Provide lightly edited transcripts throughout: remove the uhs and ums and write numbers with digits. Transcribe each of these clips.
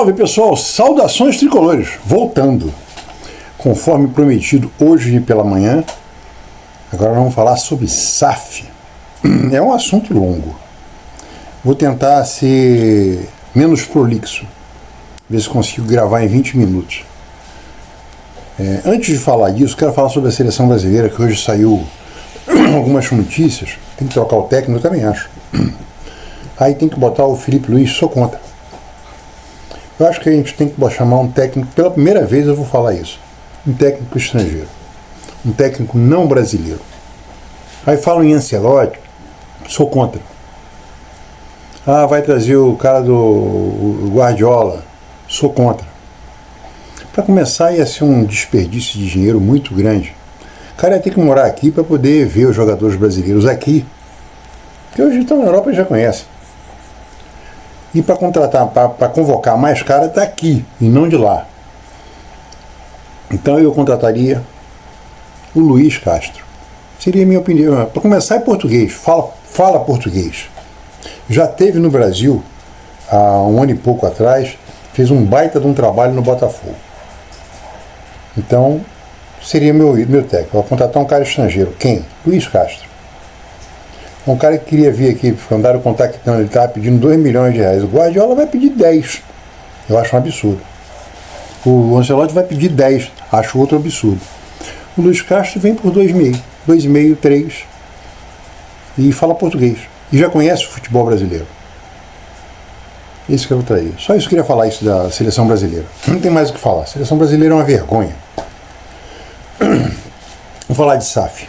Salve pessoal, saudações tricolores, voltando, conforme prometido hoje pela manhã. Agora vamos falar sobre SAF. É um assunto longo, vou tentar ser menos prolixo, ver se consigo gravar em 20 minutos. Antes de falar disso, quero falar sobre a seleção brasileira, que hoje saiu algumas notícias. Tem que trocar o técnico, eu também acho. Aí tem que botar o Felipe Luiz, sou contra. Eu acho que a gente tem que chamar um técnico, pela primeira vez eu vou falar isso, um técnico estrangeiro, um técnico não brasileiro. Aí falam em Ancelotti, sou contra. Ah, vai trazer o cara do Guardiola, sou contra. Para começar, ia ser um desperdício de dinheiro muito grande. O cara ia ter que morar aqui para poder ver os jogadores brasileiros aqui, que hoje estão na Europa e já conhecem. E para contratar, para convocar mais cara, está aqui e não de lá. Então eu contrataria o Luiz Castro. Seria a minha opinião. Para começar, é português, fala português. Já teve no Brasil, há um ano e pouco atrás, fez um baita de um trabalho no Botafogo. Então, seria meu técnico. Vou contratar um cara estrangeiro. Quem? Luiz Castro. Um cara que queria vir aqui, andaram contactando, ele estava pedindo 2 milhões de reais. O Guardiola vai pedir 10. Eu acho um absurdo. O Ancelotti vai pedir 10. Acho outro absurdo. O Luiz Castro vem por 2,5. 2,5, 3. E fala português. E já conhece o futebol brasileiro. Isso que eu traria. Só isso que eu queria falar, isso da seleção brasileira. Não tem mais o que falar. A seleção brasileira é uma vergonha. Vou falar de SAF.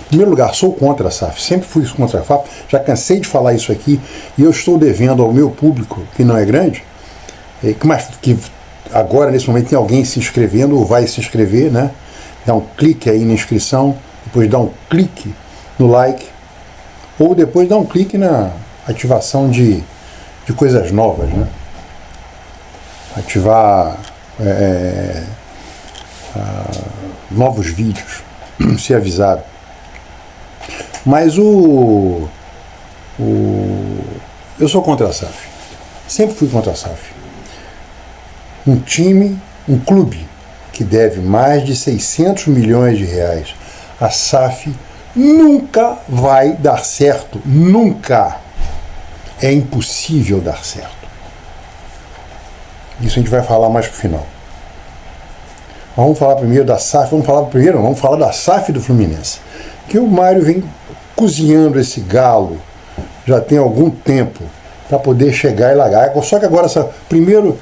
Em primeiro lugar, sou contra a SAF, sempre fui contra a SAF, já cansei de falar isso aqui e eu estou devendo ao meu público, que não é grande, mas que agora nesse momento tem alguém se inscrevendo ou vai se inscrever, né? Dá um clique aí na inscrição, depois dá um clique no like, ou depois dá um clique na ativação de coisas novas, né? Ativar novos vídeos, ser avisado. Mas eu sou contra a SAF. Sempre fui contra a SAF. Um clube que deve mais de 600 milhões de reais, a SAF nunca vai dar certo. Nunca. É impossível dar certo. Isso a gente vai falar mais pro final. Vamos falar primeiro da SAF. Vamos falar da SAF do Fluminense. Que o Mário vem cozinhando esse galo já tem algum tempo para poder chegar e largar. Só que agora, primeiro,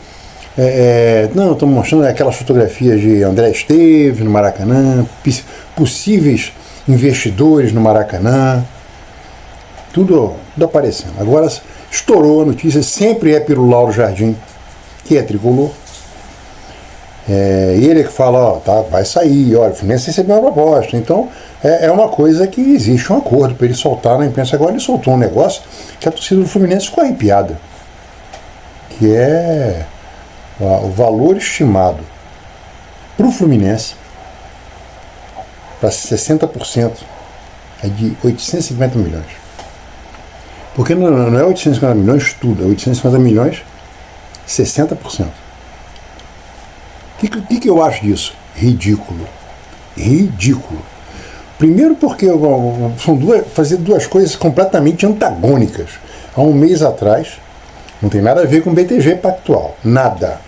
estou mostrando aquelas fotografias de André Esteves no Maracanã, possíveis investidores no Maracanã, tudo aparecendo. Agora estourou a notícia, sempre é pelo Lauro Jardim, que é tricolor. E ele que fala, vai sair, olha, o Fluminense recebeu uma proposta. Então, é uma coisa que existe um acordo para ele soltar na imprensa. Agora ele soltou um negócio que a torcida do Fluminense ficou arrepiada, que é o valor estimado para o Fluminense, para 60%, é de 850 milhões. Porque não é 850 milhões tudo, é 850 milhões, 60%. O que eu acho disso? Ridículo. Ridículo. Primeiro porque fazer duas coisas completamente antagônicas. Há um mês atrás, não tem nada a ver com o BTG Pactual. Nada.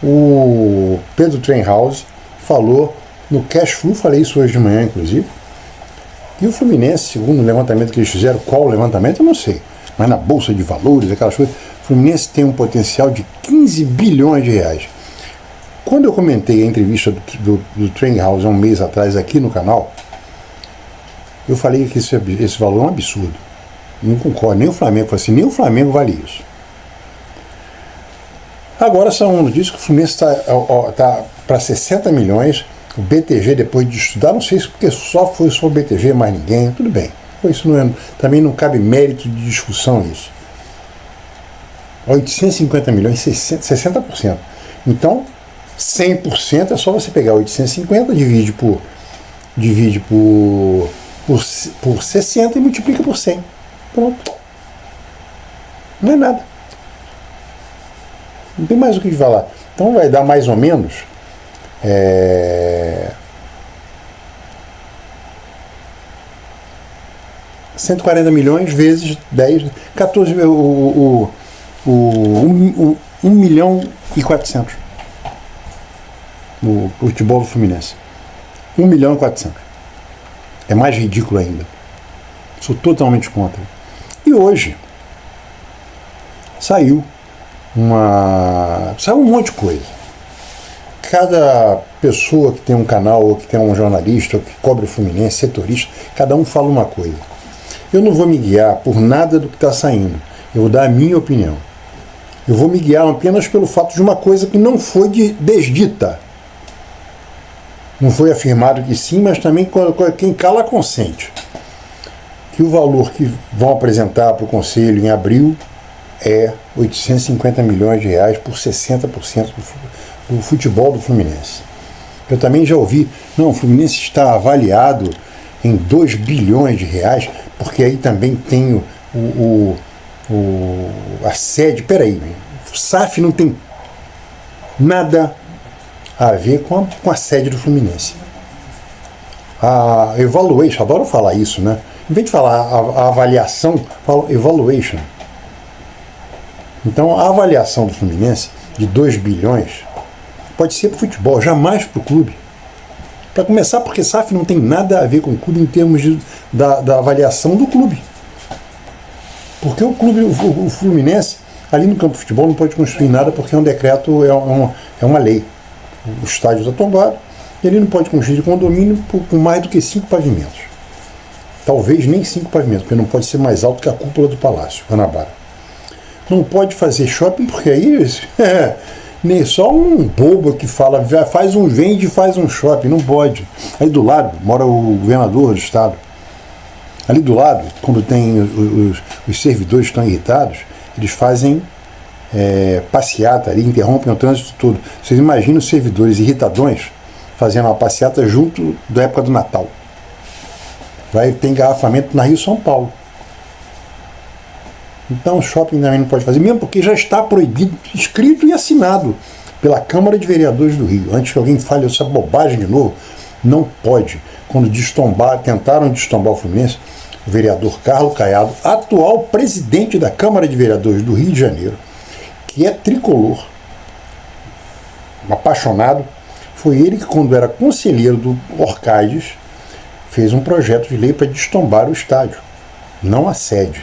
O Pedro Trainhouse falou no Cash Flow, falei isso hoje de manhã, inclusive, e o Fluminense, segundo o levantamento que eles fizeram, qual levantamento, eu não sei, mas na Bolsa de Valores, aquelas coisas, o Fluminense tem um potencial de 15 bilhões de reais. Quando eu comentei a entrevista do Trainhouse há um mês atrás aqui no canal, eu falei que esse valor é um absurdo. Não concordo, nem o Flamengo. Eu falei assim, nem o Flamengo vale isso. Agora são notícias que o Fluminense está para 60 milhões. O BTG, depois de estudar, não sei se porque foi só o BTG, mais ninguém, tudo bem. Isso também não cabe mérito de discussão isso. 850 milhões, 60%. Então, 100% é só você pegar 850, divide por 60 e multiplica por 100. Pronto. Não é nada. Não tem mais o que falar. Então vai dar mais ou menos 140 milhões vezes 10, 14, 1 milhão e 400. O futebol do Fluminense. 1 milhão e 400. É mais ridículo ainda. Sou totalmente contra. E hoje saiu um monte de coisa. Cada pessoa que tem um canal, ou que tem um jornalista, ou que cobre o Fluminense, setorista, cada um fala uma coisa. Eu não vou me guiar por nada do que está saindo. Eu vou dar a minha opinião. Eu vou me guiar apenas pelo fato de uma coisa que não foi desdita. Não foi afirmado que sim, mas também quem cala consente. Que o valor que vão apresentar para o Conselho em abril é 850 milhões de reais por 60% do futebol do Fluminense. Eu também já ouvi, não, o Fluminense está avaliado em 2 bilhões de reais, porque aí também tem a sede. Peraí, o SAF não tem nada a ver com a sede do Fluminense. A evaluation, adoro falar isso, né? Em vez de falar a avaliação, falo evaluation. Então a avaliação do Fluminense de 2 bilhões pode ser para o futebol, jamais para o clube. Para começar, porque SAF não tem nada a ver com o clube em termos da avaliação do clube. Porque o clube, o Fluminense, ali no campo de futebol não pode construir nada porque é um decreto, é uma lei. O estádio está tombado e ele não pode construir condomínio com mais do que 5 pavimentos. Talvez nem 5 pavimentos, porque não pode ser mais alto que a cúpula do Palácio Guanabara. Não pode fazer shopping porque aí nem só um bobo que fala, vende e faz um shopping, não pode. Aí do lado mora o governador do estado. Ali do lado, quando tem os servidores estão irritados, eles fazem passeata ali, interrompem o trânsito todo. Vocês imaginam os servidores irritadões fazendo uma passeata junto da época do Natal. Vai ter engarrafamento na Rio São Paulo. Então o shopping também não pode fazer, mesmo porque já está proibido, escrito e assinado pela Câmara de Vereadores do Rio. Antes que alguém fale essa bobagem de novo, não pode. Quando tentaram destombar o Fluminense, o vereador Carlos Caiado, atual presidente da Câmara de Vereadores do Rio de Janeiro, que é tricolor, apaixonado, foi ele que, quando era conselheiro do Orcades, fez um projeto de lei para destombar o estádio. Não a sede,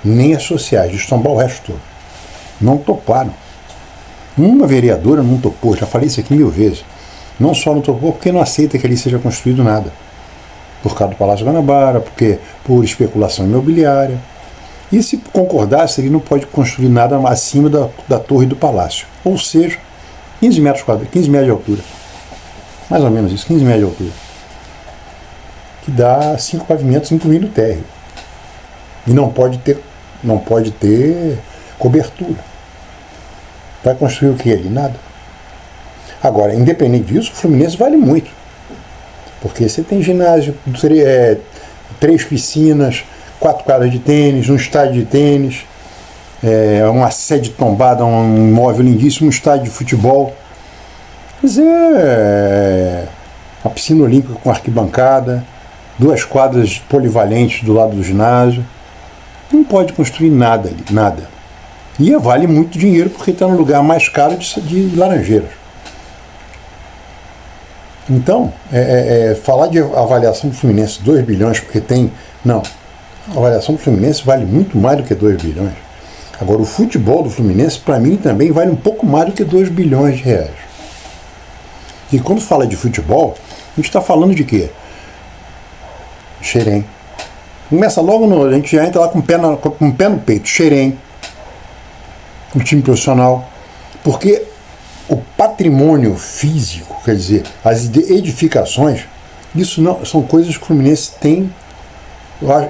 nem as sociais, destombar o resto todo. Não toparam. Uma vereadora não topou, já falei isso aqui 1000 vezes. Não só não topou porque não aceita que ali seja construído nada. Por causa do Palácio Guanabara, porque por especulação imobiliária. E se concordasse, ele não pode construir nada acima da torre do palácio. Ou seja, 15 metros quadrados, 15 metros de altura. Mais ou menos isso, 15 metros de altura. Que dá 5 pavimentos, incluindo o térreo. E não pode ter cobertura. Vai construir o que ali? Nada. Agora, independente disso, o Fluminense vale muito. Porque você tem ginásio, 3 piscinas, 4 quadras de tênis, um estádio de tênis, uma sede tombada, um imóvel lindíssimo, um estádio de futebol. Mas uma piscina olímpica com arquibancada, 2 quadras polivalentes do lado do ginásio. Não pode construir nada ali, nada. E vale muito dinheiro porque está no lugar mais caro de Laranjeiras. Então, falar de avaliação do Fluminense 2 bilhões porque tem... Não. A avaliação do Fluminense vale muito mais do que 2 bilhões. Agora, o futebol do Fluminense, para mim, também vale um pouco mais do que 2 bilhões de reais. E quando fala de futebol, a gente está falando de quê? Xerém. Começa logo, a gente já entra lá com o pé no peito. Xerém. Um time profissional. Porque o patrimônio físico, quer dizer, as edificações, isso não são coisas que o Fluminense tem.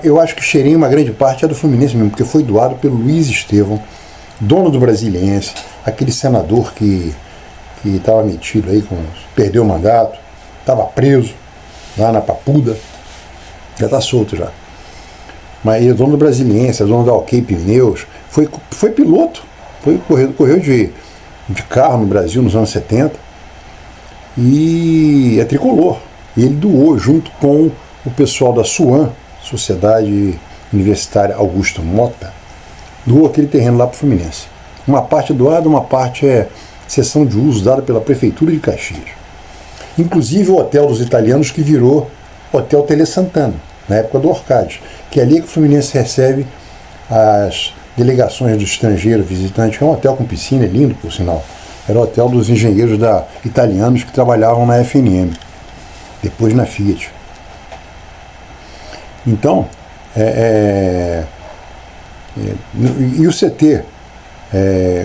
Eu acho que Xerém, uma grande parte, é do Fluminense mesmo, porque foi doado pelo Luiz Estevão, dono do Brasiliense, aquele senador que estava metido aí, perdeu o mandato, estava preso lá na Papuda, já está solto já. Mas ele é dono do Brasiliense, é dono da OK Pneus, foi piloto, correu de carro no Brasil nos anos 70, e é tricolor. E ele doou junto com o pessoal da SUAM, Sociedade Universitária Augusto Mota, doou aquele terreno lá para o Fluminense. Uma parte é doada, uma parte é cessão de uso dada pela Prefeitura de Caxias. Inclusive o hotel dos italianos, que virou Hotel Tele Santana, na época do Orcades, que é ali que o Fluminense recebe as delegações do estrangeiro visitante, que é um hotel com piscina, lindo por sinal. Era o hotel dos engenheiros italianos que trabalhavam na FNM, depois na Fiat. Então, e o CT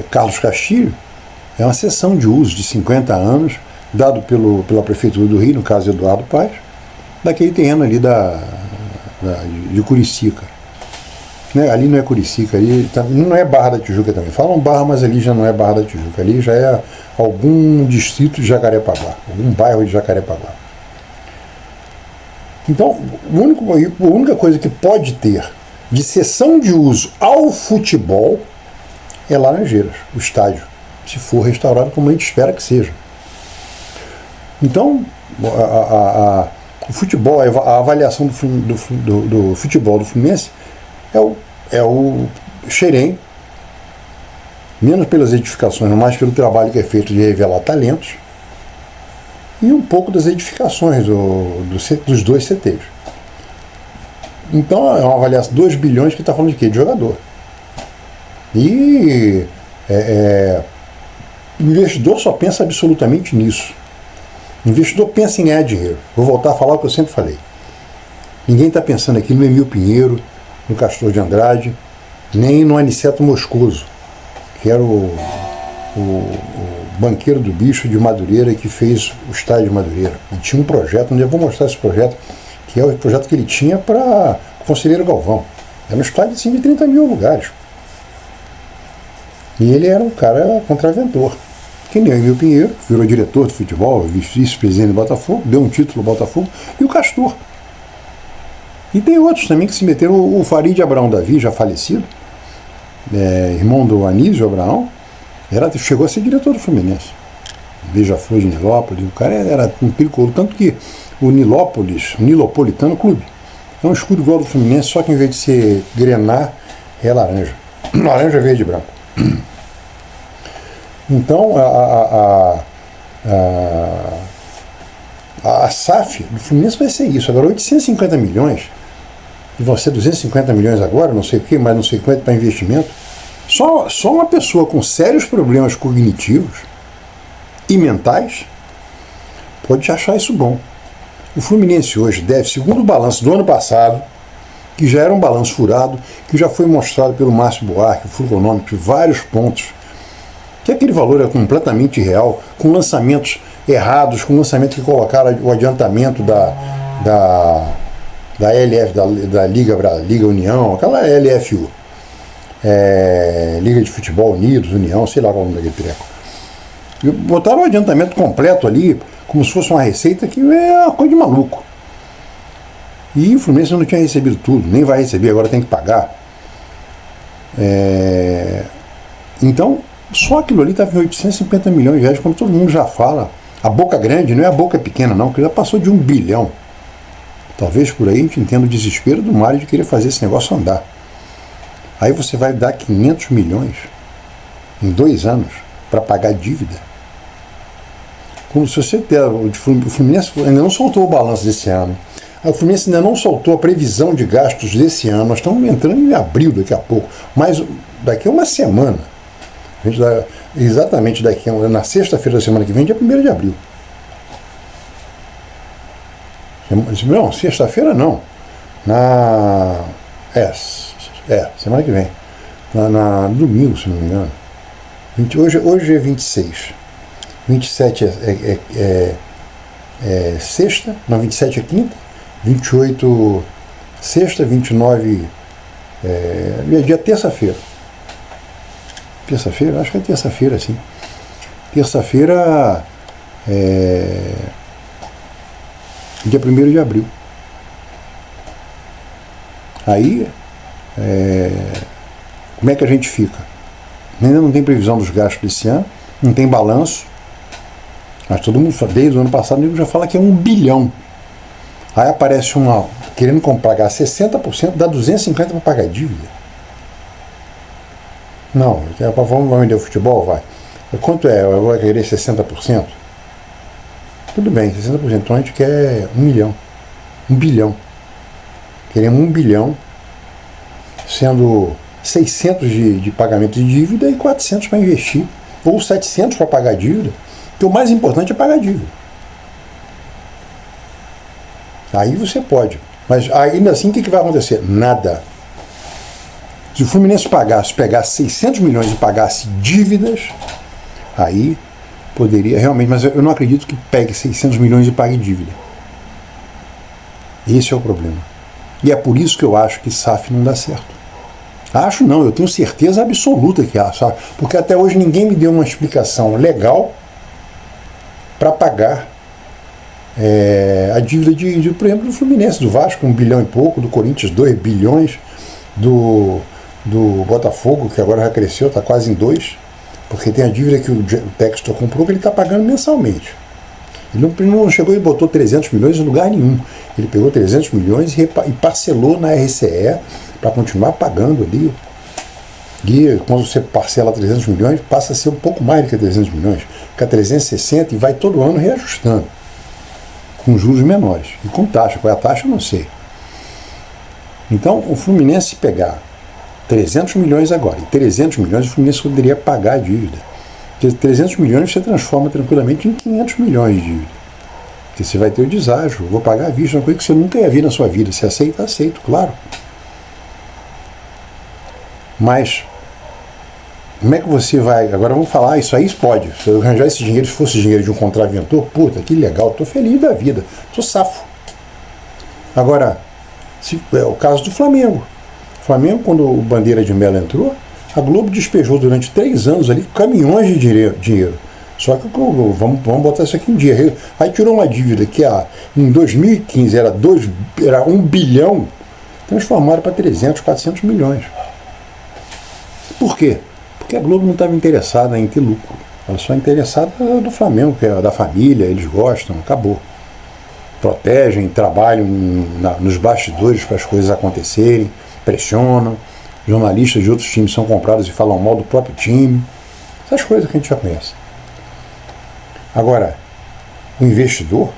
Carlos Castilho é uma cessão de uso de 50 anos, dado pela Prefeitura do Rio, no caso Eduardo Paes, daquele terreno ali de Curicica. Ali não é Curicica, ali não é Barra da Tijuca também. Falam Barra, mas ali já não é Barra da Tijuca. Ali já é algum distrito de Jacarepaguá, algum bairro de Jacarepaguá. Então, a única coisa que pode ter de cessão de uso ao futebol é Laranjeiras, o estádio, se for restaurado como a gente espera que seja. Então, o futebol, a avaliação do futebol do Fluminense é o Xerém, menos pelas edificações, mais pelo trabalho que é feito de revelar talentos, e um pouco das edificações dos dois CTs. Então é uma avaliação, 2 bilhões que está falando de quê? De jogador. E o investidor só pensa absolutamente nisso. O investidor pensa em ganhar dinheiro. Vou voltar a falar o que eu sempre falei. Ninguém está pensando aqui no Emil Pinheiro, no Castor de Andrade, nem no Aniceto Moscoso, que era o banqueiro do bicho de Madureira, que fez o estádio de Madureira. E tinha um projeto, onde eu vou mostrar esse projeto, que é o projeto que ele tinha para o Conselheiro Galvão. Era um estádio assim, de 30 mil lugares. E ele era um cara contraventor. Que nem o Emil Pinheiro, que virou diretor de futebol, vice-presidente do Botafogo, deu um título ao Botafogo, e o Castor. E tem outros também que se meteram. O Farid Abraão Davi, já falecido, irmão do Anísio Abraão, chegou a ser diretor do Fluminense. Beija-Flor de Nilópolis, o cara era um tricolor, tanto que o Nilopolitano Clube, é um escudo igual do Fluminense, só que em vez de ser grená, é laranja. Laranja, verde e branco. Então, a SAF do Fluminense vai ser isso. Agora, 850 milhões, e vão ser 250 milhões agora, não sei o que, mais não sei quanto para investimento. Só uma pessoa com sérios problemas cognitivos e mentais pode achar isso bom. O Fluminense hoje deve, segundo o balanço do ano passado, que já era um balanço furado, que já foi mostrado pelo Márcio Buarque, o Fluconômico, de vários pontos, que aquele valor é completamente irreal, com lançamentos errados, com lançamento que colocaram o adiantamento da LF, da Liga União, aquela LFU, Liga de Futebol Unidos, União, sei lá qual é o nome daquele treco. E botaram o adiantamento completo ali, como se fosse uma receita que é uma coisa de maluco. E o Fluminense não tinha recebido tudo, nem vai receber, agora tem que pagar. Então, só aquilo ali estava em 850 milhões de reais, como todo mundo já fala. A boca grande, não é a boca pequena não, que já passou de 1 bilhão. Talvez por aí a gente entenda o desespero do Mário de querer fazer esse negócio andar. Aí você vai dar 500 milhões em 2 anos para pagar dívida. Como se você der, o Fluminense ainda não soltou o balanço desse ano. O Fluminense ainda não soltou a previsão de gastos desse ano. Nós estamos entrando em abril daqui a pouco, mas daqui a uma semana. A gente dá, exatamente na sexta-feira da semana que vem, dia 1º de abril. Não, sexta-feira não. Semana que vem. No domingo, se não me engano. Hoje é 26. 27 é sexta, não, 27 é quinta, 28 sexta, 29 dia terça-feira. Terça-feira? Acho que é terça-feira, sim. Terça-feira dia 1º de abril. Aí, como é que a gente fica? Ainda não tem previsão dos gastos desse ano, não tem balanço, mas todo mundo, desde o ano passado, o nego já fala que é 1 bilhão. Aí aparece uma querendo pagar 60%, dá 250 para pagar dívida. Não, vamos vender o futebol? Vai. Quanto é? Eu vou querer 60%? Tudo bem, 60%. Então a gente quer 1 milhão. 1 bilhão. Queremos 1 bilhão, sendo 600 de pagamento de dívida e 400 para investir. Ou 700 para pagar a dívida. Porque o mais importante é pagar a dívida. Aí você pode. Mas ainda assim, o que vai acontecer? Nada. Se o Fluminense pegasse 600 milhões e pagasse dívidas, aí poderia realmente, mas eu não acredito que pegue 600 milhões e pague dívida. Esse é o problema. E é por isso que eu acho que SAF não dá certo. Acho não, eu tenho certeza absoluta que há, sabe? Porque até hoje ninguém me deu uma explicação legal para pagar a dívida por exemplo, do Fluminense, do Vasco, 1 bilhão e pouco, do Corinthians, 2 bilhões, do Botafogo, que agora já cresceu, está quase em 2, porque tem a dívida que o Textor comprou que ele está pagando mensalmente. Ele não chegou e botou 300 milhões em lugar nenhum. Ele pegou 300 milhões e parcelou na RCE para continuar pagando ali. E quando você parcela 300 milhões, passa a ser um pouco mais do que 300 milhões. Fica 360 e vai todo ano reajustando. Com juros menores. E com taxa. Qual é a taxa? Eu não sei. Então, o Fluminense pegar 300 milhões agora, e 300 milhões o Fluminense poderia pagar a dívida. Porque 300 milhões você transforma tranquilamente em 500 milhões de dívida. Porque você vai ter o deságio, vou pagar à vista, uma coisa que você nunca ia ver na sua vida. Se aceita, aceito, claro. Mas, como é que você vai... Agora vamos falar, isso aí pode. Se eu arranjar esse dinheiro, se fosse dinheiro de um contraventor, puta, que legal, estou feliz da vida, estou safo. Agora, é o caso do Flamengo. O Flamengo, quando o Bandeira de Mello entrou, a Globo despejou durante 3 anos ali caminhões de dinheiro. Só que vamos botar isso aqui em dia. Aí tirou uma dívida que em 2015 era 1 bilhão, transformaram para 300, 400 milhões. Por quê? Porque a Globo não estava interessada em ter lucro. Ela só interessada do Flamengo, que é da família, eles gostam, acabou. Protegem, trabalham nos bastidores para as coisas acontecerem, pressionam. Jornalistas de outros times são comprados e falam mal do próprio time. Essas coisas que a gente já conhece. Agora, o investidor,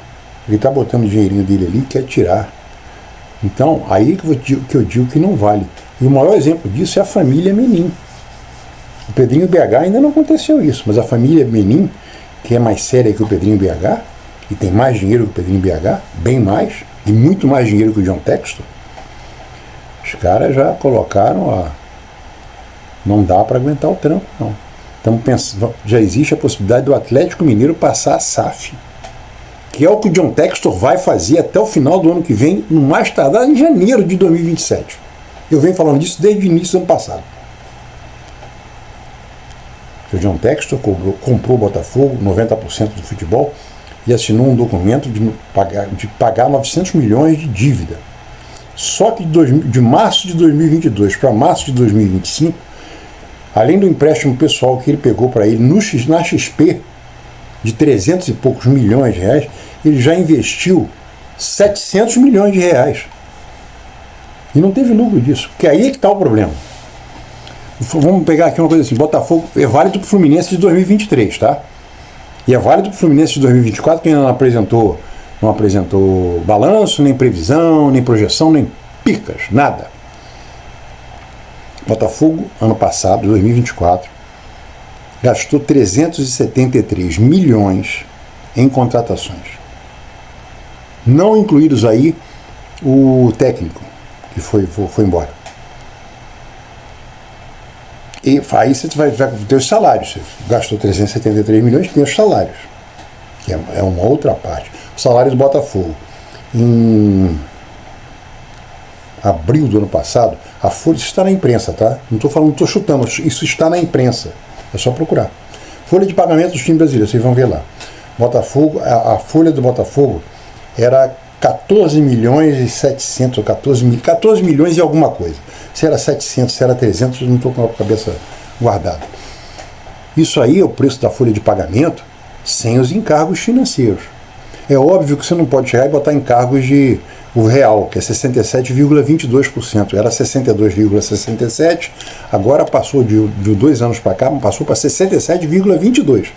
ele está botando o dinheirinho dele ali e quer tirar. Então, aí que eu digo que não vale. E o maior exemplo disso é a família Menin. O Pedrinho BH ainda não aconteceu isso, mas a família Menin, que é mais séria que o Pedrinho BH, e tem mais dinheiro que o Pedrinho BH, bem mais, e muito mais dinheiro que o John Textor, os caras já colocaram não dá para aguentar o tranco, não. Estamos pensando, já existe a possibilidade do Atlético Mineiro passar a SAF, que é o que o John Textor vai fazer até o final do ano que vem, no mais tardar em janeiro de 2027. Eu venho falando disso desde o início do ano passado. O John Textor comprou o Botafogo, 90% do futebol, e assinou um documento de pagar 900 milhões de dívida. Só que de março de 2022 para março de 2025, além do empréstimo pessoal que ele pegou para ele na XP, de 300 e poucos milhões de reais, ele já investiu 700 milhões de reais. E não teve lucro disso, porque aí é que está o problema. Vamos pegar aqui uma coisa assim, Botafogo é válido para o Fluminense de 2023, tá? E é válido para o Fluminense de 2024, que ainda não apresentou balanço, nem previsão, nem projeção, nem picas, nada. Botafogo, ano passado, 2024, gastou 373 milhões em contratações. Não incluídos aí o técnico, que foi embora. E aí você vai ter os salários. Você gastou 373 milhões, tem os salários. Que é uma outra parte. Os salários do Botafogo. Em abril do ano passado, a Folha, isso está na imprensa, tá? Não estou falando, não estou chutando, isso está na imprensa. É só procurar. Folha de pagamento dos times brasileiros, vocês vão ver lá. Botafogo, a folha do Botafogo era 14 milhões e 700, 14 milhões e alguma coisa. Se era 700, se era 300, eu não estou com a cabeça guardada. Isso aí é o preço da folha de pagamento sem os encargos financeiros. É óbvio que você não pode chegar e botar encargos de o real, que é 67,22%. Era 62,67%, agora passou de 2 anos para cá, passou para 67,22%.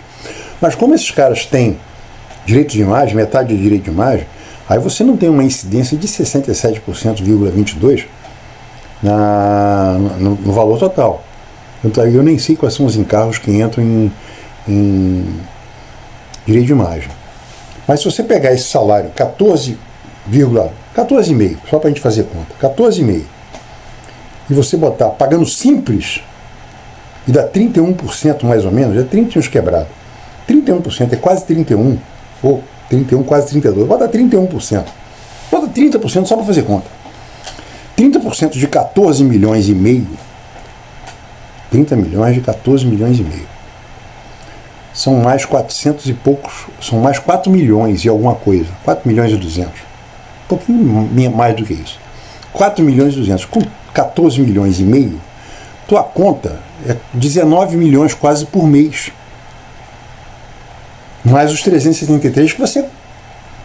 Mas como esses caras têm direito de imagem, metade de direito de imagem, aí você não tem uma incidência de 67,22% no valor total. Então eu nem sei quais são os encargos que entram em direito de imagem. Mas se você pegar esse salário 14,5, só para a gente fazer conta, 14,5, e você botar pagando simples, e dá 31% mais ou menos, é 30 uns quebrados. 31% é quase 31%, ou 31, quase 32%, bota 31%. Bota 30% só para fazer conta. 30% de 14 milhões e meio, 30 milhões de 14 milhões e meio. São mais 400 e poucos, são mais 4 milhões e alguma coisa, 4 milhões e 200. Um pouquinho mais do que isso. 4 milhões e 200. Com 14 milhões e meio, tua conta é 19 milhões quase por mês. Mais os 373 que você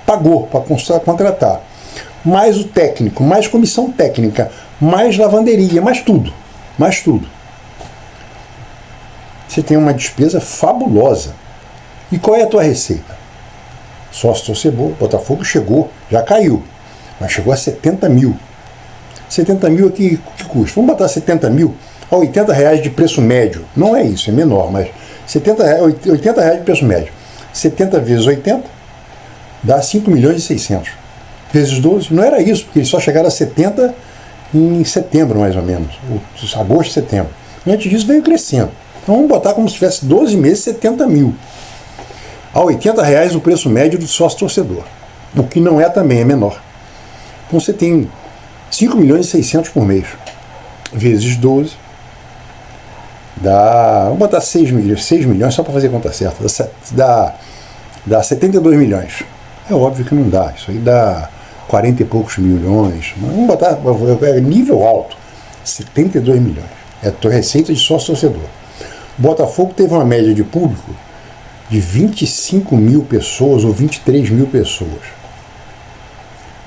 pagou para contratar. Mais o técnico, mais comissão técnica, mais lavanderia, mais tudo. Mais tudo. Você tem uma despesa fabulosa. E qual é a tua receita? Sócio torcedor, Botafogo chegou, já caiu, mas chegou a 70 mil. 70 mil aqui que custa? Vamos botar 70 mil a R$80 de preço médio. Não é isso, é menor, mas 80 reais de preço médio. 70 vezes 80 dá 5 milhões e 600. Vezes 12, não era isso, porque eles só chegaram a 70 em setembro, mais ou menos. Agosto, setembro. Antes disso veio crescendo. Então vamos botar como se tivesse 12 meses, 70 mil. A R$80 o preço médio do sócio torcedor. O que não é também, é menor. Então você tem 5 milhões e 600 por mês. Vezes 12. Vamos botar 6 milhões só para fazer conta certa. Dá 72 milhões. É óbvio que não dá. Isso aí dá 40 e poucos milhões. Vamos botar nível alto. 72 milhões. É a tua receita de sócio torcedor. Botafogo teve uma média de público de 25 mil pessoas ou 23 mil pessoas.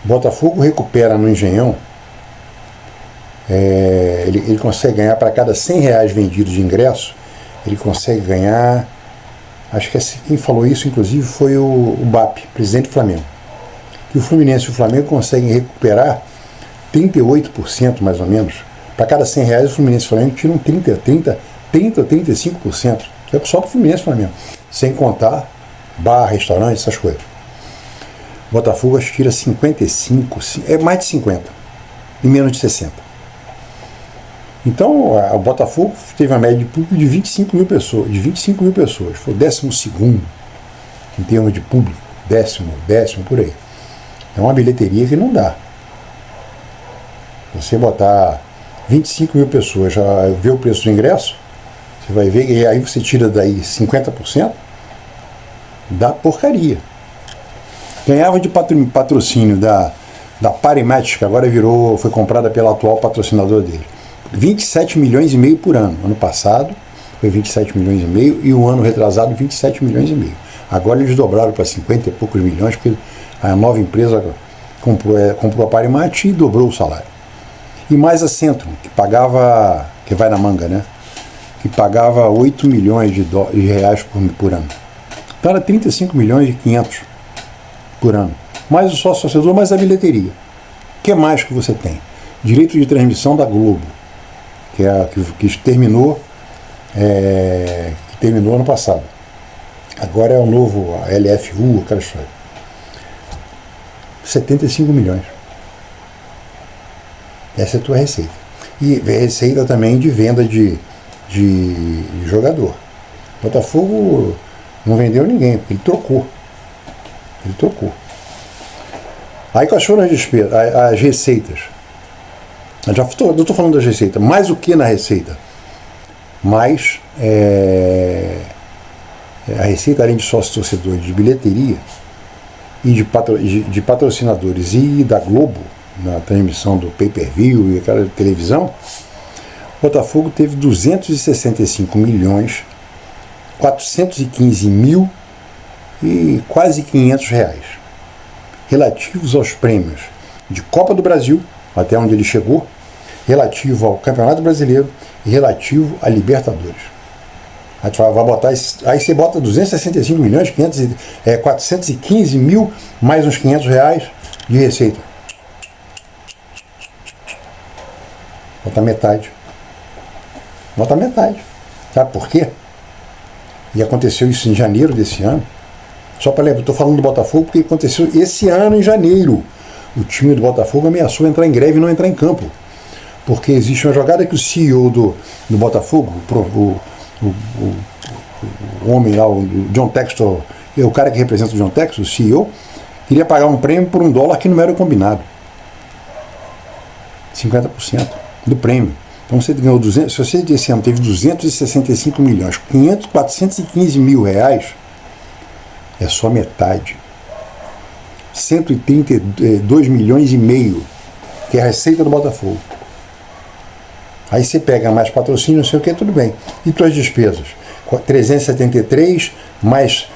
Botafogo recupera no Engenhão, ele consegue ganhar para cada 100 reais vendidos de ingresso, ele consegue ganhar, acho que quem falou isso inclusive foi o BAP, presidente do Flamengo. Que o Fluminense e o Flamengo conseguem recuperar 38% mais ou menos. Para cada 100 reais o Fluminense e o Flamengo tiram 30 ou 35%, que é só para o Fluminense e o Flamengo, sem contar bar, restaurante, essas coisas. Botafogo acho que tira 55, é mais de 50, e menos de 60. Então, o Botafogo teve uma média de público de 25 mil pessoas, foi o 12º em termos de público, décimo por aí. É uma bilheteria que não dá. Você botar 25 mil pessoas, já vê o preço do ingresso, você vai ver, e aí você tira daí 50%, dá porcaria. Ganhava de patrocínio da Parimatch, que agora foi comprada pela atual patrocinador dele. 27 milhões e meio por ano. Ano passado foi 27 milhões e meio e o ano retrasado 27 milhões e meio. Agora eles dobraram para 50 e poucos milhões, porque a nova empresa comprou a Parimatch e dobrou o salário. E mais a Centrum, que vai na manga, né? Que pagava 8 milhões de reais por ano. Então era 35 milhões e 500 por ano. Mais o sócio torcedor, mais a bilheteria. O que mais que você tem? Direito de transmissão da Globo, que terminou ano passado. Agora é o novo a LFU, aquela história. 75 milhões. Essa é a tua receita. E receita também de venda de jogador. Botafogo não vendeu ninguém, porque ele trocou. Aí quais foram as receitas? Eu estou falando das receitas. Mais o que na receita? Mais a receita, além de sócio-torcedor, de bilheteria e de patrocinadores e da Globo, na transmissão do pay-per-view e aquela televisão, Botafogo teve 265 milhões 415 mil e quase 500 reais, relativos aos prêmios de Copa do Brasil, até onde ele chegou, relativo ao Campeonato Brasileiro e relativo a Libertadores. Aí você bota 265 milhões, 415 mil, mais uns 500 reais de receita. Bota metade. Bota metade. Sabe por quê? E aconteceu isso em janeiro desse ano. Só para lembrar, estou falando do Botafogo porque aconteceu esse ano em janeiro. O time do Botafogo ameaçou entrar em greve e não entrar em campo. Porque existe uma jogada que o CEO do Botafogo, o homem lá, o John Textor, o cara que representa o John Textor, o CEO, queria pagar um prêmio por $1 que não era combinado. 50% do prêmio. Então você ganhou 200, se você esse ano teve 265 milhões, 415 mil reais, é só metade. 132 milhões e meio, que é a receita do Botafogo. Aí você pega mais patrocínio, não sei o que, tudo bem. E suas despesas? 373 mais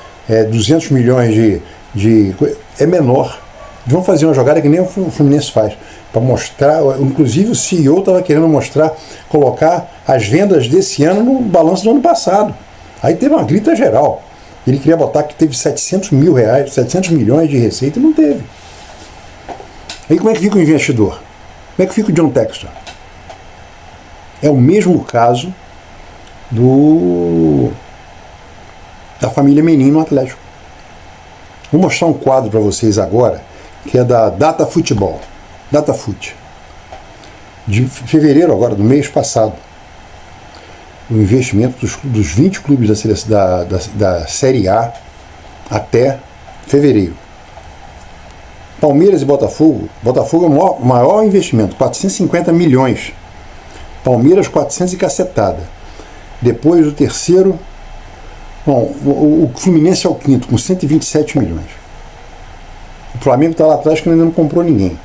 200 milhões de... É menor. Vamos fazer uma jogada que nem o Fluminense faz. Para mostrar, inclusive o CEO estava querendo mostrar, colocar as vendas desse ano no balanço do ano passado. Aí teve uma grita geral. Ele queria botar que teve 700 milhões de receita e não teve. Aí como é que fica o investidor? Como é que fica o John Textor? É o mesmo caso da família Menin no Atlético. Vou mostrar um quadro para vocês agora, que é da Data Futebol. DataFoot. De fevereiro agora, do mês passado. O investimento dos 20 clubes da Série A até fevereiro. Palmeiras e Botafogo. Botafogo é o maior investimento, 450 milhões. Palmeiras, 400 e cacetada. Depois o terceiro. Bom, o Fluminense é o quinto, com 127 milhões. O Flamengo está lá atrás que ainda não comprou ninguém.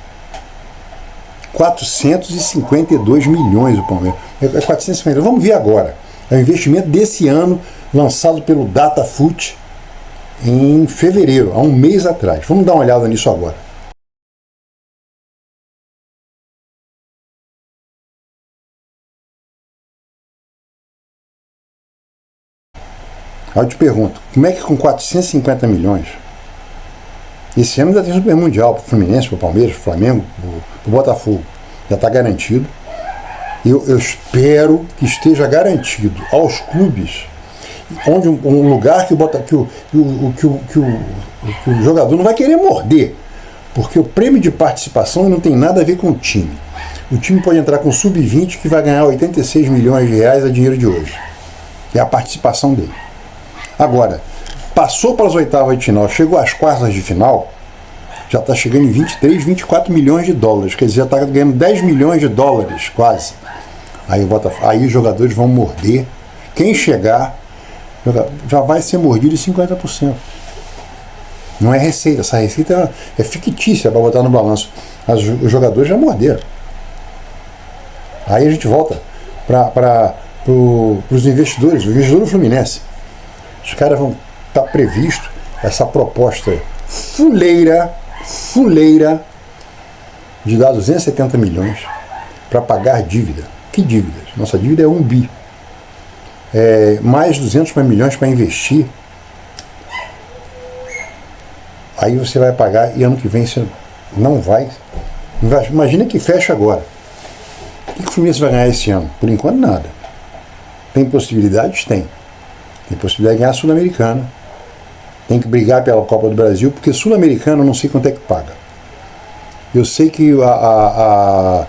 452 milhões o Palmeiras. É 450. Vamos ver agora. É o investimento desse ano, lançado pelo DataFoot em fevereiro, há um mês atrás. Vamos dar uma olhada nisso agora. Aí eu te pergunto, como é que com 450 milhões, esse ano ainda tem Super Mundial para o Fluminense, para o Palmeiras, para o Flamengo, para o Botafogo, já está garantido. Eu espero que esteja garantido aos clubes, onde um lugar que o jogador não vai querer morder, porque o prêmio de participação não tem nada a ver com o time. O time pode entrar com sub-20 que vai ganhar 86 milhões de reais a dinheiro de hoje, que é a participação dele. Agora, passou para as oitavas de final, chegou às quartas de final, já está chegando em 23, 24 milhões de dólares, quer dizer, já está ganhando 10 milhões de dólares, quase. Aí os jogadores vão morder. Quem chegar já vai ser mordido em 50%. Não é receita, essa receita é fictícia para botar no balanço. Mas os jogadores já morderam. Aí a gente volta para os investidores, o investidor do Fluminense. Os caras vão estar previsto essa proposta fuleira de dar 270 milhões para pagar dívida. Que dívidas? Nossa dívida é 1 bi. Mais 200 milhões para investir. Aí você vai pagar e ano que vem você não vai. Imagina que fecha agora. O que o Fluminense vai ganhar esse ano? Por enquanto, nada. Tem possibilidades? Tem. Tem possibilidade de ganhar a Sul-Americana. Tem que brigar pela Copa do Brasil, porque Sul-Americana eu não sei quanto é que paga. Eu sei que a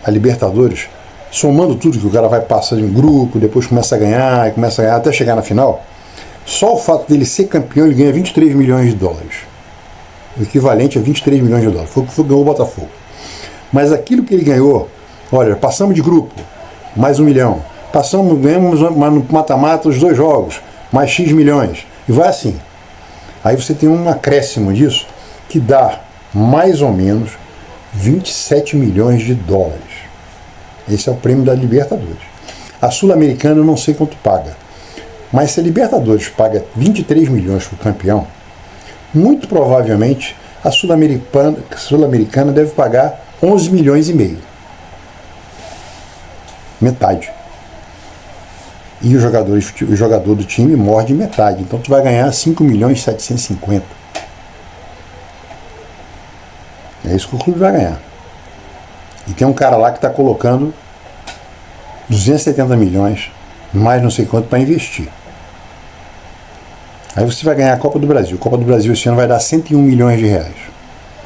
Libertadores, somando tudo que o cara vai passar de um grupo, depois começa a ganhar até chegar na final, só o fato dele ser campeão, ele ganha 23 milhões de dólares. O equivalente a 23 milhões de dólares. Foi o que ganhou o Botafogo. Mas aquilo que ele ganhou, olha, passamos de grupo, mais 1 milhão. Ganhamos no mata-mata os 2 jogos, mais X milhões. E vai assim. Aí você tem um acréscimo disso que dá mais ou menos 27 milhões de dólares. Esse é o prêmio da Libertadores. A Sul-Americana eu não sei quanto paga. Mas se a Libertadores paga 23 milhões para o campeão, muito provavelmente a Sul-Americana deve pagar 11 milhões e meio. Metade. E o jogador do time morde metade. Então tu vai ganhar 5 milhões e 750. É isso que o clube vai ganhar. E tem um cara lá que está colocando 270 milhões, mais não sei quanto, para investir. Aí você vai ganhar a Copa do Brasil. A Copa do Brasil esse ano vai dar 101 milhões de reais.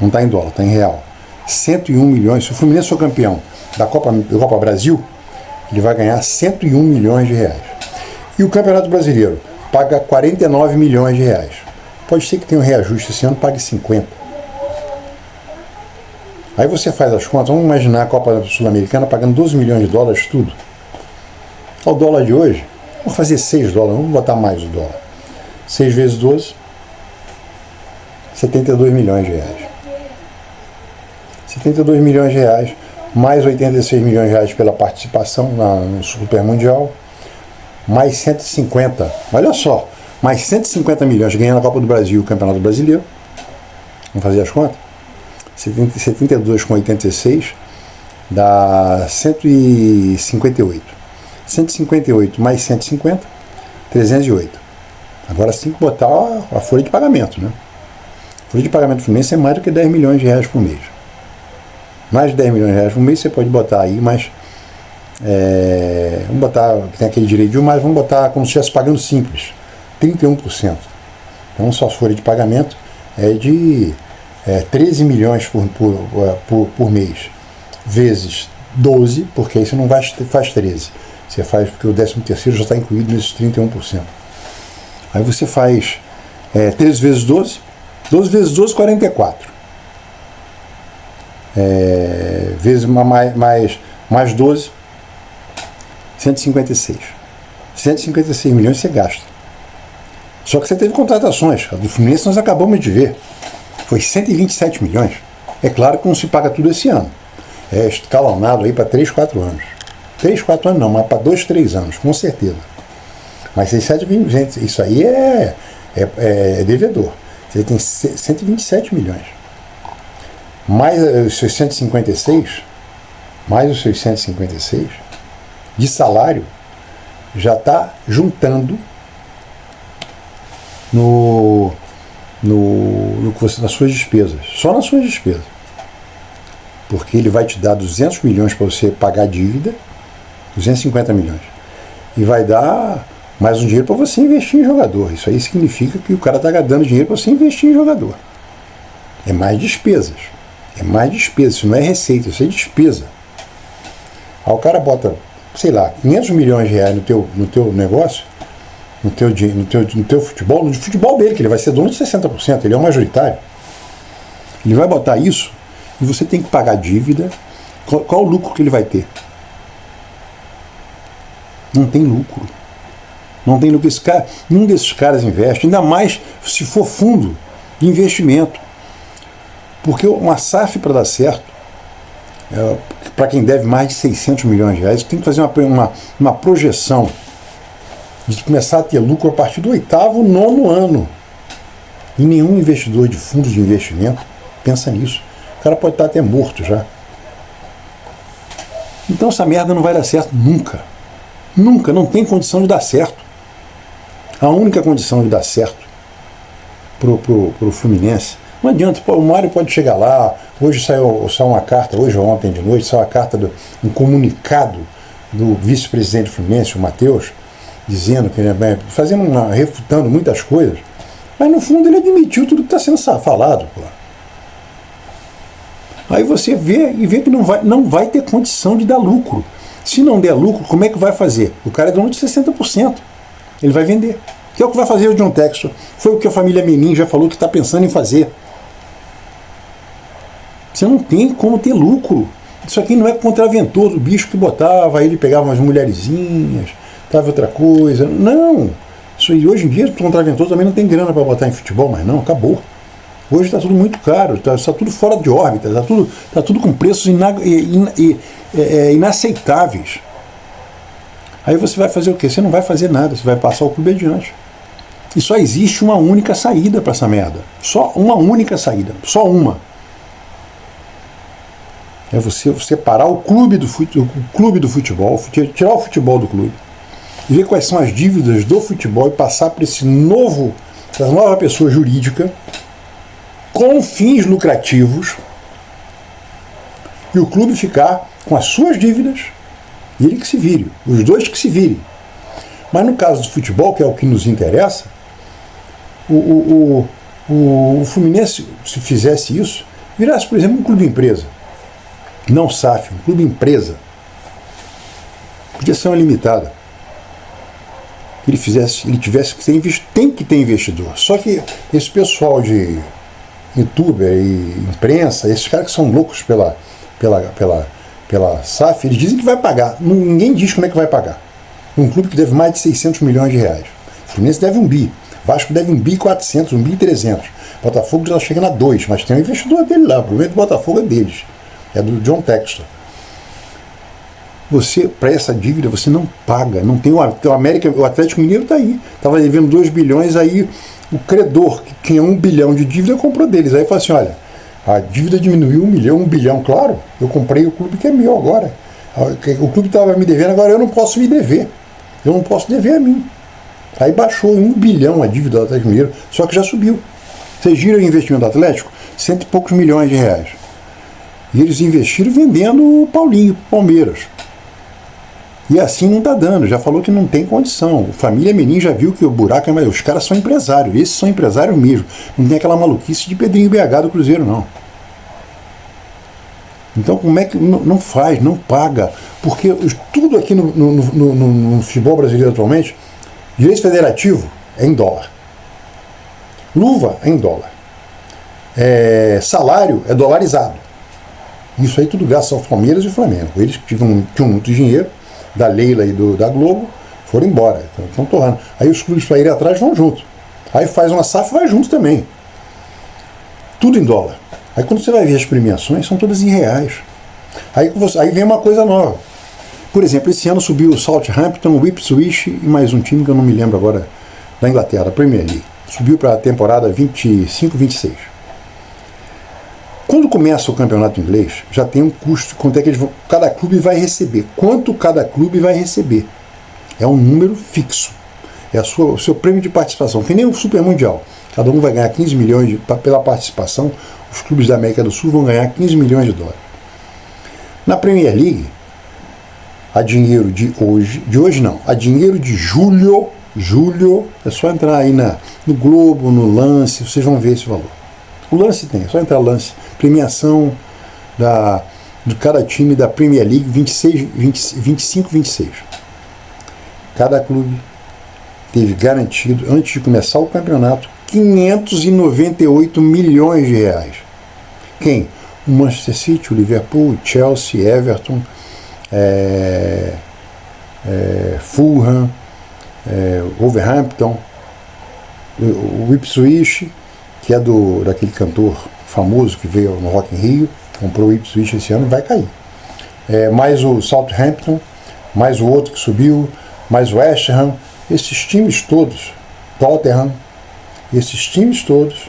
Não está em dólar, está em real. 101 milhões. Se o Fluminense for campeão da Copa Brasil, ele vai ganhar 101 milhões de reais. E o Campeonato Brasileiro paga 49 milhões de reais. Pode ser que tenha um reajuste esse ano, pague 50. Aí você faz as contas, vamos imaginar a Copa Sul-Americana pagando 12 milhões de dólares tudo. O dólar de hoje, vamos fazer 6 dólares, vamos botar mais o dólar. 6 vezes 12, 72 milhões de reais. 72 milhões de reais, mais 86 milhões de reais pela participação no Super Mundial, mais 150, olha só, mais 150 milhões ganhando a Copa do Brasil e o Campeonato Brasileiro. Vamos fazer as contas? 72 com 86 dá 158. 158 mais 150, 308. Agora você tem que botar a folha de pagamento, né? A folha de pagamento do Fluminense é mais do que 10 milhões de reais por mês. Mais de 10 milhões de reais por mês você pode botar aí, mas vamos botar, que tem aquele direito de um, mas vamos botar como se estivesse pagando simples, 31%. Então sua folha de pagamento é de 13 milhões por mês, vezes 12, porque aí você não faz 13. Você faz porque o 13º já está incluído nesses 31%. Aí você faz 13 vezes 12, 12 vezes 12, 44. Vezes mais 12, 156. 156 milhões você gasta. Só que você teve contratações. A do Fluminense nós acabamos de ver. Foi 127 milhões. É claro que não se paga tudo esse ano. É escalonado aí para 3, 4 anos. 3, 4 anos não, mas para 2, 3 anos, com certeza. Mas 620, isso aí é devedor. Você tem 127 milhões. Mais os 656, de salário, já está juntando nas suas despesas. Só nas suas despesas. Porque ele vai te dar 200 milhões para você pagar a dívida, 250 milhões. E vai dar mais um dinheiro para você investir em jogador. Isso aí significa que o cara está dando dinheiro para você investir em jogador. É mais despesas. É mais despesa. Isso não é receita, isso é despesa. Aí o cara bota, sei lá, 500 milhões de reais no teu negócio, no teu futebol, no futebol dele, que ele vai ser dono de 60%, ele é o majoritário. Ele vai botar isso e você tem que pagar dívida. Qual o lucro que ele vai ter? Não tem lucro. Não tem lucro. Nenhum desses caras investe, ainda mais se for fundo de investimento. Porque uma SAF para dar certo, para quem deve mais de 600 milhões de reais, tem que fazer uma projeção de começar a ter lucro a partir do 8º, 9º ano. E nenhum investidor de fundo de investimento pensa nisso. O cara pode estar até morto já. Então essa merda não vai dar certo nunca. Nunca, não tem condição de dar certo. A única condição de dar certo pro Fluminense, não adianta, o Mário pode chegar lá, hoje saiu uma carta, hoje ou ontem de noite, saiu uma carta, um comunicado do vice-presidente do Fluminense, o Matheus, dizendo que refutando muitas coisas, mas no fundo ele admitiu tudo que está sendo falado. Pô. Aí você vê que não vai ter condição de dar lucro. Se não der lucro, como é que vai fazer? O cara é dono de 60%. Ele vai vender. Que é o que vai fazer o John Textor. Foi o que a família Menin já falou que está pensando em fazer. Você não tem como ter lucro. Isso aqui não é contraventor do bicho que botava, aí ele pegava umas mulherzinhas, dava outra coisa. Não. Isso aí, hoje em dia, o contraventor também não tem grana para botar em futebol, mas não, acabou. Hoje está tudo muito caro, está tudo fora de órbita, está tudo com preços inaceitáveis. Aí você vai fazer o quê? Você não vai fazer nada, você vai passar o clube adiante. E só existe uma única saída para essa merda. Só uma única saída. Só uma. É você separar o clube do futebol, tirar o futebol do clube, e ver quais são as dívidas do futebol e passar para essa nova pessoa jurídica com fins lucrativos, e o clube ficar com as suas dívidas e ele que se vire, os dois que se virem. Mas no caso do futebol, que é o que nos interessa, o Fluminense, se fizesse isso, virasse, por exemplo, um clube empresa. Não SAF, um clube empresa. Podia ser uma limitada. Ele tivesse que ter tem que ter investidor. Só que esse pessoal de youtuber e imprensa, esses caras que são loucos pela SAF, eles dizem que vai pagar. Ninguém diz como é que vai pagar. Um clube que deve mais de 600 milhões de reais. O Fluminense deve 1 bi. Vasco deve 1 bi 400, 1 bi 300. Botafogo já chega a 2, mas tem um investidor dele lá. O problema do Botafogo é deles. É do John Textor. Você, para essa dívida, você não paga. Não tem o Atlético Mineiro está aí. Estava devendo 2 bilhões, aí o credor, que tinha 1 bilhão de dívida, comprou deles. Aí falou assim, olha, a dívida diminuiu 1 bilhão, claro. Eu comprei o clube que é meu agora. O clube estava me devendo, agora eu não posso me dever. Eu não posso dever a mim. Aí baixou 1 bilhão a dívida do Atlético Mineiro, só que já subiu. Vocês viram o investimento do Atlético? 100 e poucos milhões de reais. E eles investiram vendendo o Paulinho, Palmeiras. E assim não está dando, já falou que não tem condição. O Família Menin já viu que o buraco é maior. Os caras são empresários, esses são empresários mesmo. Não tem aquela maluquice de Pedrinho BH do Cruzeiro, não. Então como é que não faz, não paga? Porque tudo aqui no futebol brasileiro atualmente, direito federativo é em dólar. Luva é em dólar. Salário é dolarizado. Isso aí tudo graças ao Palmeiras e ao Flamengo. Eles que tinham muito dinheiro, da Leila e da Globo, foram embora. Estão torrando. Aí os clubes para irem atrás vão junto. Aí faz uma SAF e vai junto também. Tudo em dólar. Aí quando você vai ver as premiações, são todas em reais. Aí vem uma coisa nova. Por exemplo, esse ano subiu o Southampton, o Ipswich e mais um time que eu não me lembro agora, da Inglaterra, da Premier League. Subiu para a temporada 25-26. Quando começa o campeonato inglês, já tem um custo, quanto é que cada clube vai receber. Quanto cada clube vai receber. É um número fixo. É o seu prêmio de participação, que nem o Super Mundial. Cada um vai ganhar 15 milhões pela participação. Os clubes da América do Sul vão ganhar 15 milhões de dólares. Na Premier League, a dinheiro de hoje não, a dinheiro de julho, é só entrar aí no Globo, no Lance, vocês vão ver esse valor. O Lance tem, é só entrar Lance, premiação de cada time da Premier League 25-26. Cada clube teve garantido, antes de começar o campeonato, 598 milhões de reais. Quem? O Manchester City, o Liverpool, o Chelsea, Everton, Fulham, Wolverhampton, o Ipswich, que é daquele cantor famoso que veio no Rock in Rio, comprou o Ipswich esse ano e vai cair. Mais o Southampton, mais o outro que subiu, mais o West Ham, esses times todos, Tottenham, esses times todos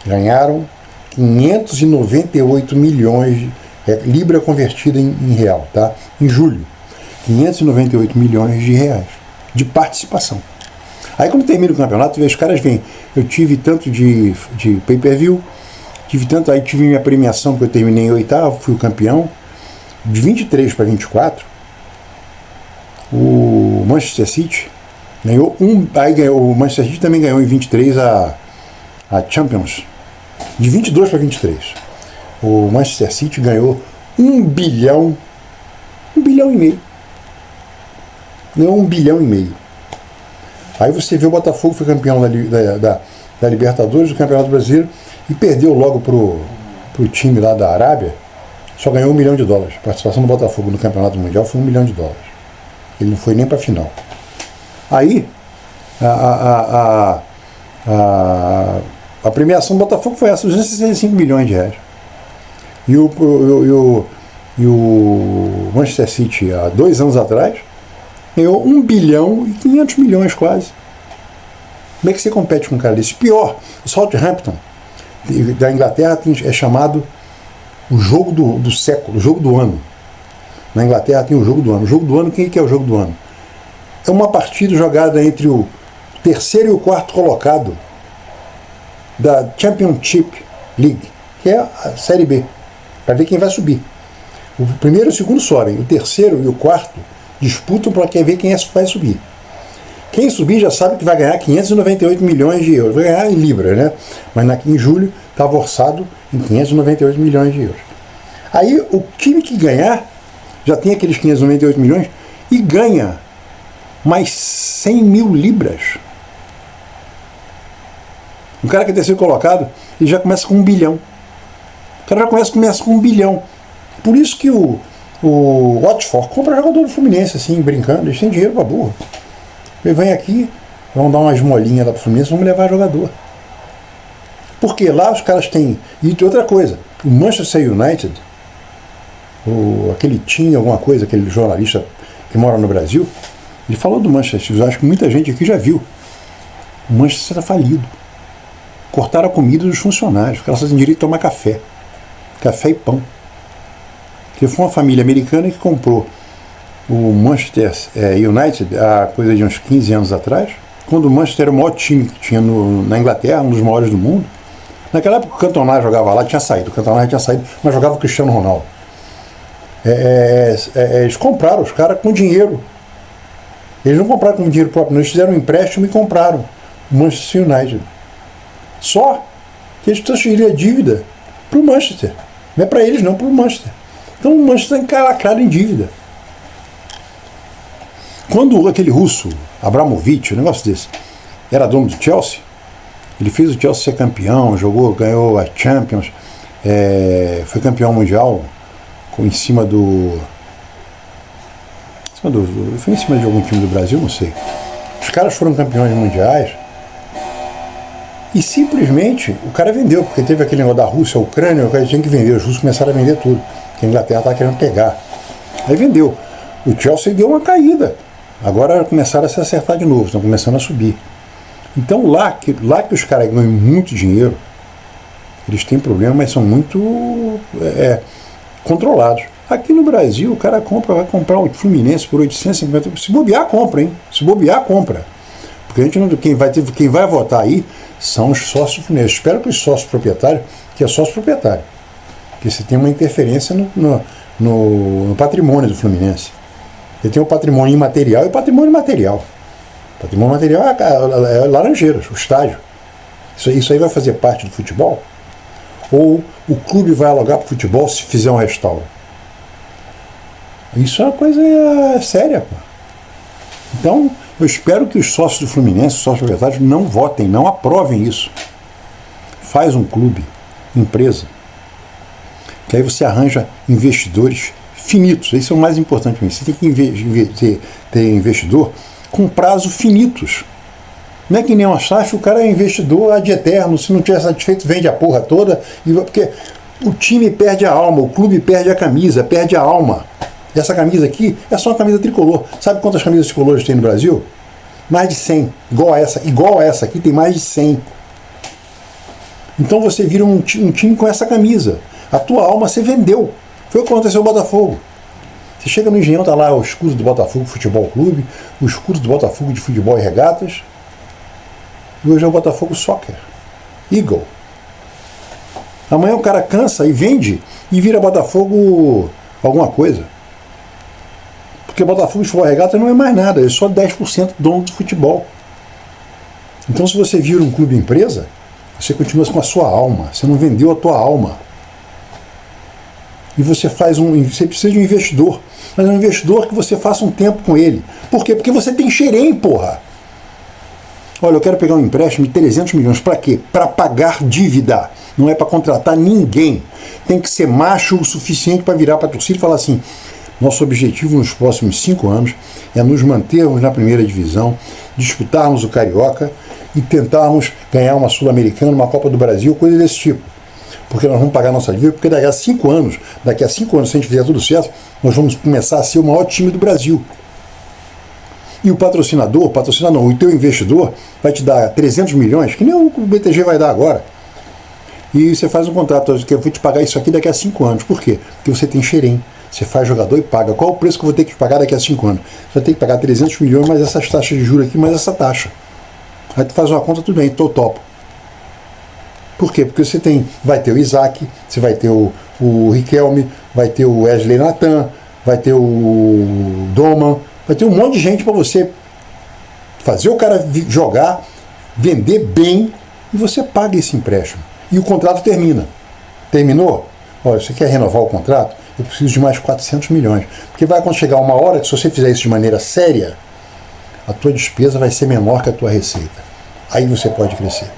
ganharam 598 milhões, libra convertida em real, tá? Em julho, 598 milhões de reais de participação. Aí quando termina o campeonato, os caras vêm, eu tive tanto de pay-per-view, aí tive minha premiação, porque eu terminei em oitavo, fui o campeão, de 23 para 24, o Manchester City ganhou o Manchester City também ganhou em 23 a Champions, de 22 para 23. O Manchester City ganhou 1 bilhão e meio. Ganhou 1 bilhão e meio. Aí você vê o Botafogo foi campeão da Libertadores, do Campeonato Brasileiro, e perdeu logo pro time lá da Arábia, só ganhou $1 milhão. A participação do Botafogo no Campeonato Mundial foi $1 milhão. Ele não foi nem para a final. Aí, a premiação do Botafogo foi essa, 265 milhões de reais. E o Manchester City, há 2 anos atrás, Ganhou 1 bilhão e 500 milhões quase. Como é que você compete com um cara desse? Pior, o Southampton da Inglaterra é chamado o jogo do século, o jogo do ano. Na Inglaterra tem o jogo do ano. O jogo do ano, quem que é o jogo do ano? É uma partida jogada entre o terceiro e o quarto colocado da Championship League, que é a Série B, para ver quem vai subir. O primeiro e o segundo sobem, o terceiro e o quarto disputam para ver quem vai subir. Quem subir já sabe que vai ganhar 598 milhões de euros. Vai ganhar em libras, né? Mas em julho estava orçado em 598 milhões de euros. Aí o time que ganhar já tem aqueles 598 milhões e ganha mais 100 mil libras. O cara que é terceiro colocado, ele já começa com 1 bilhão. O cara já começa com 1 bilhão. Por isso que o Watford compra jogador do Fluminense, assim, brincando. Eles têm dinheiro pra burro. Ele vem aqui, vão dar uma esmolinha lá pro Fluminense, vamos levar jogador. Porque lá os caras têm... E outra coisa, o Manchester United, aquele Tim, alguma coisa, aquele jornalista que mora no Brasil, ele falou do Manchester, eu acho que muita gente aqui já viu. O Manchester está falido. Cortaram a comida dos funcionários, os caras só têm direito de tomar café. Café e pão. Porque foi uma família americana que comprou o Manchester United há coisa de uns 15 anos atrás, quando o Manchester era o maior time que tinha na Inglaterra, um dos maiores do mundo. Naquela época o Cantona jogava lá, tinha saído, o Cantona já tinha saído, mas jogava o Cristiano Ronaldo. Eles compraram os caras com dinheiro. Eles não compraram com dinheiro próprio, eles fizeram um empréstimo e compraram o Manchester United. Só que eles transferiram a dívida para o Manchester. Não é para eles, não, para o Manchester. Então o Manchester está encalacrado em dívida. Quando aquele russo, Abramovich, um negócio desse, era dono do Chelsea, ele fez o Chelsea ser campeão, ganhou a Champions, foi campeão mundial foi em cima de algum time do Brasil, não sei. Os caras foram campeões mundiais e simplesmente o cara vendeu, porque teve aquele negócio da Rússia, a Ucrânia, o cara tinha que vender, os russos começaram a vender tudo, que a Inglaterra estava querendo pegar. Aí vendeu. O Chelsea deu uma caída. Agora começaram a se acertar de novo, estão começando a subir. Então lá que os caras ganham muito dinheiro, eles têm problema, mas são muito controlados. Aqui no Brasil, o cara vai comprar um Fluminense por 850, se bobear, compra, hein? Se bobear, compra. Porque a gente não, quem vai votar aí são os sócios do Fluminense. Espero que os sócios proprietários, que é sócio proprietário, que você tem uma interferência no patrimônio do Fluminense. Ele tem o patrimônio imaterial e o patrimônio material. O patrimônio material é Laranjeiras, o estádio. Isso aí vai fazer parte do futebol? Ou o clube vai alugar para o futebol se fizer um restauro? Isso é uma coisa séria, pô. Então, eu espero que os sócios do Fluminense, os sócios proprietários, não votem, não aprovem isso. Faz um clube, empresa, que aí você arranja investidores finitos. Isso é o mais importante para mim. Você tem que ter investidor com prazo finitos. Não é que nem uma SAF, o cara é investidor ad eterno, se não tiver satisfeito, vende a porra toda, porque o time perde a alma, o clube perde a camisa, perde a alma. E essa camisa aqui é só uma camisa tricolor. Sabe quantas camisas tricolores tem no Brasil? Mais de 100. Igual a essa aqui tem mais de 100. Então você vira um time com essa camisa. A tua alma você vendeu. Foi o que aconteceu no Botafogo. Você chega no Engenhão, tá lá o escudo do Botafogo Futebol Clube, o escudo do Botafogo de Futebol e Regatas, e hoje é o Botafogo Soccer. Eagle. Amanhã o cara cansa e vende e vira Botafogo alguma coisa. Porque Botafogo Futebol e Regatas não é mais nada, é só 10% dono do futebol. Então se você vira um clube empresa, você continua com a sua alma, você não vendeu a tua alma. E você precisa de um investidor, mas é um investidor que você faça um tempo com ele. Por quê? Porque você tem xerém, porra. Olha, eu quero pegar um empréstimo de 300 milhões, para quê? Para pagar dívida, não é para contratar ninguém. Tem que ser macho o suficiente para virar para a torcida e falar assim: nosso objetivo nos próximos 5 anos é nos mantermos na primeira divisão, disputarmos o Carioca e tentarmos ganhar uma Sul-Americana, uma Copa do Brasil, coisa desse tipo. Porque nós vamos pagar nossa dívida, porque daqui a 5 anos, se a gente fizer tudo certo, nós vamos começar a ser o maior time do Brasil. E o patrocinador, o teu investidor, vai te dar 300 milhões, que nem o BTG vai dar agora. E você faz um contrato, que eu vou te pagar isso aqui daqui a 5 anos. Por quê? Porque você tem xerém. Você faz jogador e paga. Qual o preço que eu vou ter que pagar daqui a 5 anos? Você vai ter que pagar 300 milhões, mais essas taxas de juros aqui, mais essa taxa. Aí tu faz uma conta, tudo bem, tô topo. Por quê? Porque você vai ter o Isaac, você vai ter o Riquelme, vai ter o Wesley Nathan, vai ter o Doman, vai ter um monte de gente para você fazer o cara jogar, vender bem, e você paga esse empréstimo. E o contrato termina. Terminou? Olha, você quer renovar o contrato? Eu preciso de mais 400 milhões. Porque vai quando chegar uma hora que, se você fizer isso de maneira séria, a tua despesa vai ser menor que a tua receita. Aí você pode crescer.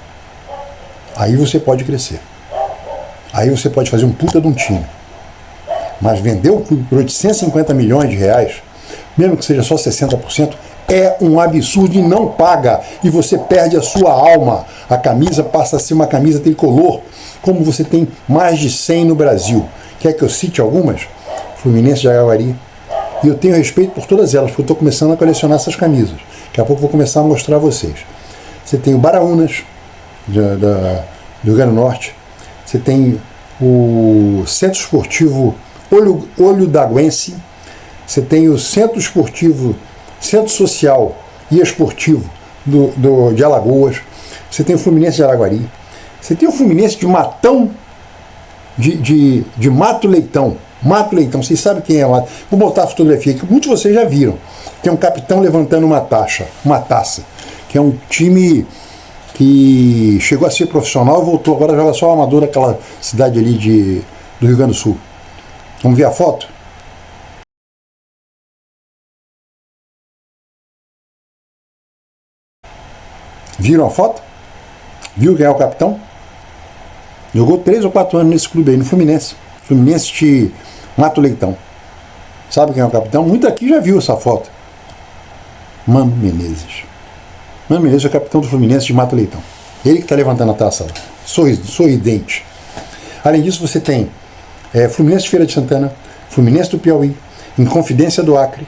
Aí você pode crescer. Aí você pode fazer um puta de um time. Mas vender o clube por 850 milhões de reais, mesmo que seja só 60%, é um absurdo e não paga. E você perde a sua alma. A camisa passa a ser uma camisa tricolor, como você tem mais de 100 no Brasil. Quer que eu cite algumas? Fluminense de Araguari. E eu tenho respeito por todas elas, porque eu estou começando a colecionar essas camisas. Daqui a pouco eu vou começar a mostrar a vocês. Você tem o Baraunas, do Rio Grande do Norte. Você tem o Centro Esportivo Olho d'Aguense. Você tem o Centro Social e Esportivo de Alagoas. Você tem o Fluminense de Araguari. Você tem o Fluminense de Matão, de Mato Leitão. Mato Leitão, vocês sabem quem é lá? Vou botar a fotografia aqui, muitos de vocês já viram. Tem um capitão levantando uma taça, que é um time que chegou a ser profissional e voltou, agora joga só o amador daquela cidade ali do Rio Grande do Sul. Vamos ver a foto? Viram a foto? Viu quem é o capitão? Jogou 3 ou 4 anos nesse clube aí, no Fluminense. Fluminense de Mato Leitão. Sabe quem é o capitão? Muito aqui já viu essa foto. Mano Menezes. Mano Menezes é o capitão do Fluminense de Mato Leitão. Ele que está levantando a taça, sorridente. Além disso, você tem Fluminense de Feira de Santana, Fluminense do Piauí, Inconfidência do Acre,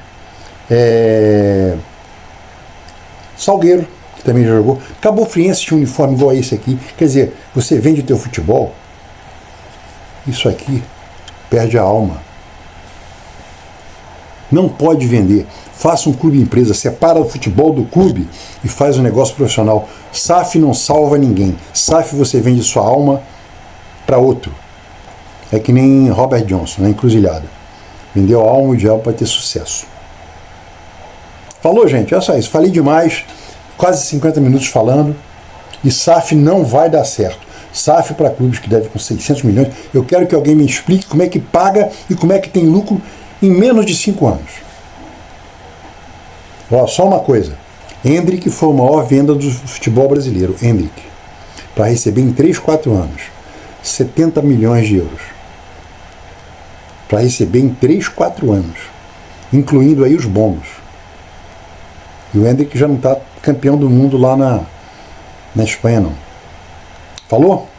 Salgueiro, que também já jogou. Cabo Friense tinha um uniforme igual a esse aqui. Quer dizer, você vende o teu futebol, isso aqui perde a alma. Não pode vender. Faça um clube empresa, separa o futebol do clube e faz um negócio profissional. SAF não salva ninguém. SAF você vende sua alma para outro. É que nem Robert Johnson, na Encruzilhada. Vendeu a alma e o diabo para ter sucesso. Falou, gente? É só isso. Falei demais. Quase 50 minutos falando. E SAF não vai dar certo. SAF para clubes que devem com 600 milhões. Eu quero que alguém me explique como é que paga e como é que tem lucro em menos de 5 anos. Ó, só uma coisa. Hendrick foi a maior venda do futebol brasileiro. Hendrick. Para receber em 3, 4 anos 70 milhões de euros. Para receber em 3, 4 anos. Incluindo aí os bônus. E o Hendrick já não está campeão do mundo lá na Espanha, não. Falou?